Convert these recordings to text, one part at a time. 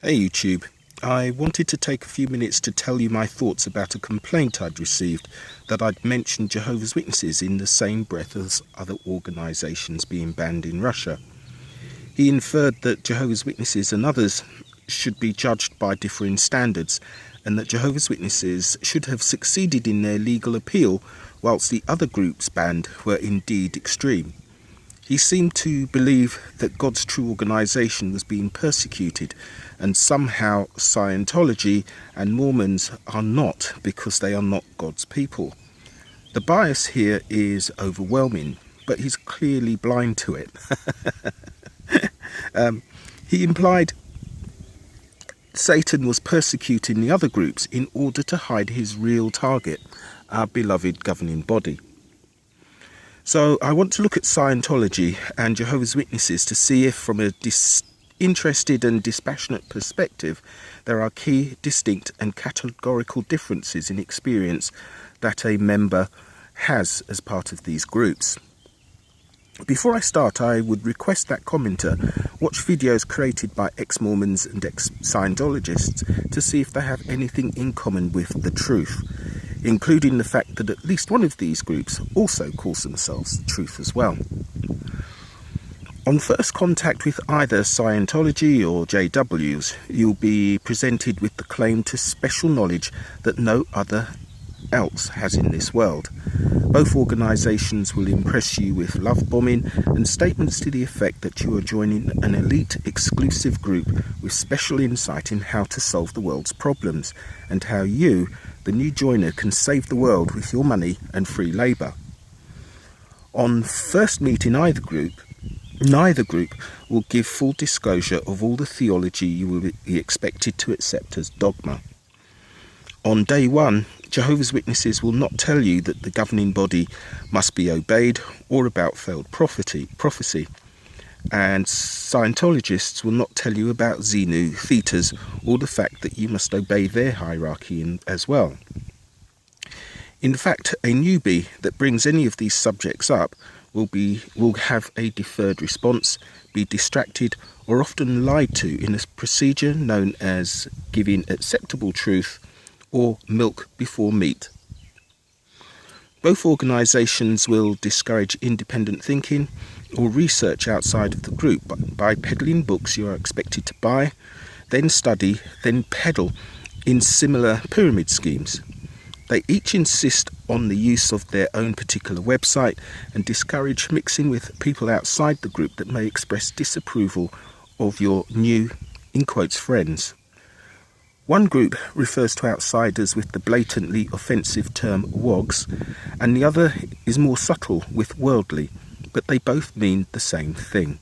Hey YouTube, I wanted to take a few minutes to tell you my thoughts about a complaint I'd received that I'd mentioned Jehovah's Witnesses in the same breath as other organisations being banned in Russia. He inferred that Jehovah's Witnesses and others should be judged by differing standards, and that Jehovah's Witnesses should have succeeded in their legal appeal, whilst the other groups banned were indeed extreme. He seemed to believe that God's true organisation was being persecuted, and somehow Scientology and Mormons are not, because they are not God's people. The bias here is overwhelming, but he's clearly blind to it. He implied Satan was persecuting the other groups in order to hide his real target, our beloved governing body. So I want to look at Scientology and Jehovah's Witnesses to see if, from a disinterested and dispassionate perspective, there are key, distinct and categorical differences in experience that a member has as part of these groups. Before I start, I would request that commenter watch videos created by ex-Mormons and ex-Scientologists to see if they have anything in common with the truth, including the fact that at least one of these groups also calls themselves the truth as well. On first contact with either Scientology or JWs, you'll be presented with the claim to special knowledge that no other else has in this world. Both organisations will impress you with love bombing and statements to the effect that you are joining an elite exclusive group with special insight in how to solve the world's problems, and how you, the new joiner, can save the world with your money and free labour. On first meeting either group, neither group will give full disclosure of all the theology you will be expected to accept as dogma. On day one, Jehovah's Witnesses will not tell you that the governing body must be obeyed or about failed prophecy, and Scientologists will not tell you about Xenu, Thetas, or the fact that you must obey their hierarchy as well. In fact, a newbie that brings any of these subjects up will have a deferred response, be distracted, or often lied to in a procedure known as giving acceptable truth or milk before meat. Both organisations will discourage independent thinking or research outside of the group by peddling books you are expected to buy, then study, then peddle in similar pyramid schemes. They each insist on the use of their own particular website and discourage mixing with people outside the group that may express disapproval of your new, in quotes, friends. One group refers to outsiders with the blatantly offensive term wogs, and the other is more subtle with worldly, but they both mean the same thing.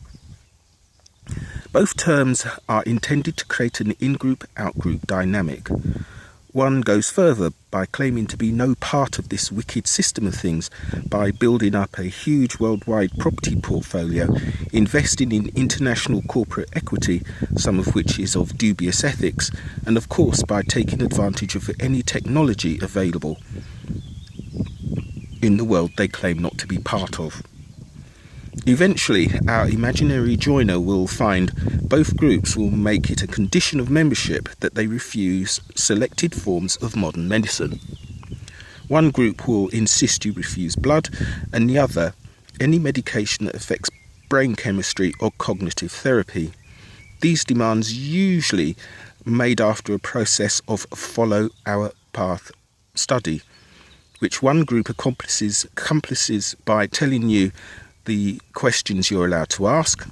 Both terms are intended to create an in-group, out-group dynamic. One goes further by claiming to be no part of this wicked system of things by building up a huge worldwide property portfolio, investing in international corporate equity, some of which is of dubious ethics, and of course by taking advantage of any technology available in the world they claim not to be part of. Eventually, our imaginary joiner will find both groups will make it a condition of membership that they refuse selected forms of modern medicine. One group will insist you refuse blood, and the other, any medication that affects brain chemistry or cognitive therapy. These demands usually made after a process of follow our path study, which one group accomplishes by telling you the questions you're allowed to ask,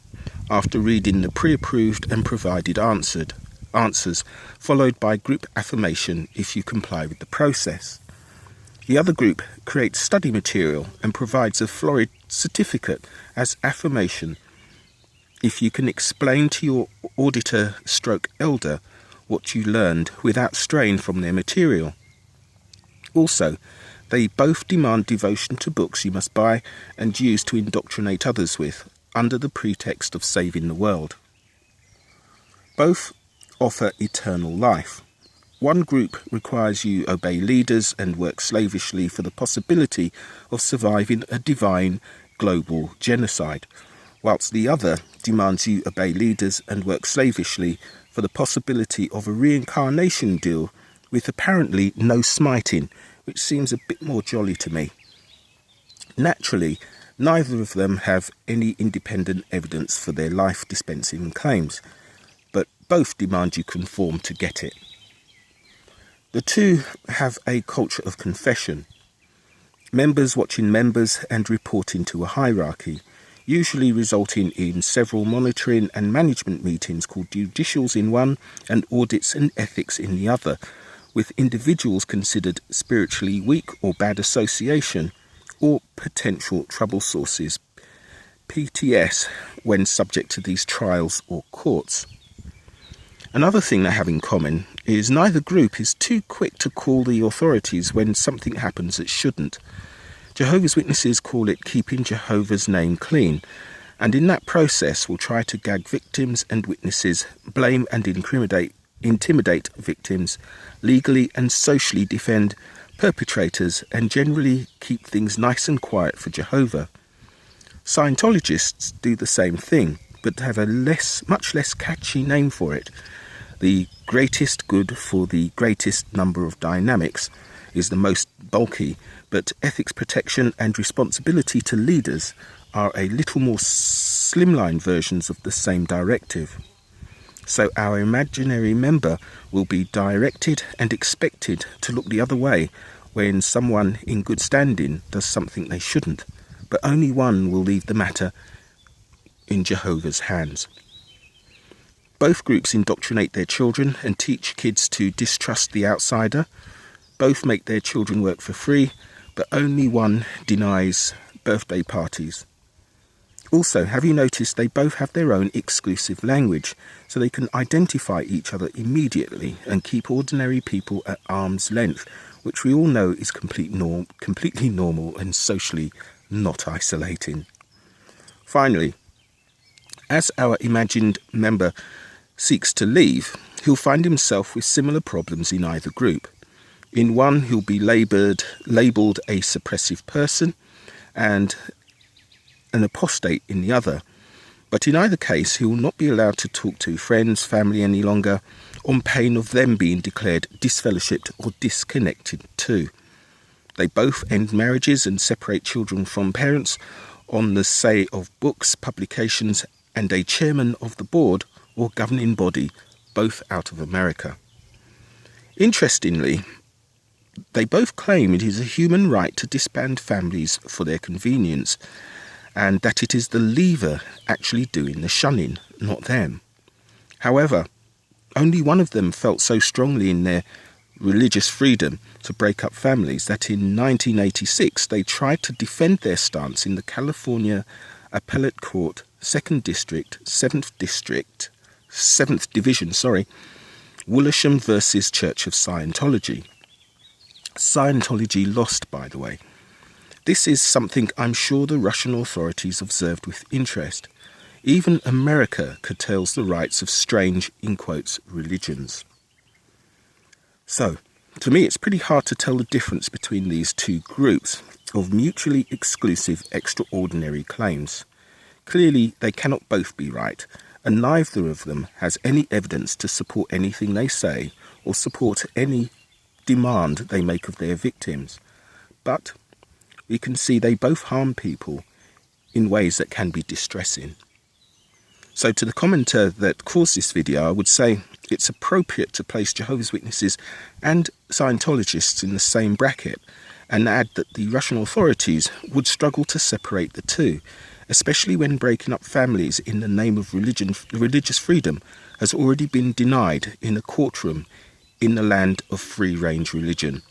after reading the pre-approved and provided answers, followed by group affirmation if you comply with the process. The other group creates study material and provides a florid certificate as affirmation if you can explain to your auditor/elder what you learned without straying from their material. Also, they both demand devotion to books you must buy and use to indoctrinate others with, under the pretext of saving the world. Both offer eternal life. One group requires you obey leaders and work slavishly for the possibility of surviving a divine global genocide, whilst the other demands you obey leaders and work slavishly for the possibility of a reincarnation deal with apparently no smiting, which seems a bit more jolly to me. Naturally, neither of them have any independent evidence for their life dispensing claims, but both demand you conform to get it. The two have a culture of confession, members watching members and reporting to a hierarchy, usually resulting in several monitoring and management meetings called judicials in one and audits and ethics in the other, with individuals considered spiritually weak or bad association or potential trouble sources, PTS, when subject to these trials or courts. Another thing they have in common is neither group is too quick to call the authorities when something happens that shouldn't. Jehovah's Witnesses call it keeping Jehovah's name clean, and in that process will try to gag victims and witnesses, blame and intimidate victims, legally and socially defend perpetrators, and generally keep things nice and quiet for Jehovah. Scientologists do the same thing, but have a much less catchy name for it. The greatest good for the greatest number of dynamics is the most bulky, but ethics protection and responsibility to leaders are a little more slimline versions of the same directive. So our imaginary member will be directed and expected to look the other way when someone in good standing does something they shouldn't, but only one will leave the matter in Jehovah's hands. Both groups indoctrinate their children and teach kids to distrust the outsider. Both make their children work for free, but only one denies birthday parties. Also, have you noticed they both have their own exclusive language, so they can identify each other immediately and keep ordinary people at arm's length, which we all know is completely normal and socially not isolating. Finally, as our imagined member seeks to leave, he'll find himself with similar problems in either group. In one, he'll be labelled a suppressive person and an apostate in the other. But in either case, he will not be allowed to talk to friends, family any longer, on pain of them being declared disfellowshipped or disconnected too. They both end marriages and separate children from parents on the say of books, publications, and a chairman of the board or governing body, both out of America. Interestingly, they both claim it is a human right to disband families for their convenience, and that it is the leaver actually doing the shunning, not them. However, only one of them felt so strongly in their religious freedom to break up families that in 1986 they tried to defend their stance in the California Appellate Court, 2nd District, 7th Division, Woolasham versus Church of Scientology. Scientology lost, by the way. This is something I'm sure the Russian authorities observed with interest. Even America curtails the rights of strange, in quotes, religions. So, to me it's pretty hard to tell the difference between these two groups of mutually exclusive, extraordinary claims. Clearly, they cannot both be right, and neither of them has any evidence to support anything they say or support any demand they make of their victims. But we can see they both harm people in ways that can be distressing. So to the commenter that caused this video, I would say it's appropriate to place Jehovah's Witnesses and Scientologists in the same bracket and add that the Russian authorities would struggle to separate the two, especially when breaking up families in the name of religious freedom has already been denied in a courtroom in the land of free-range religion.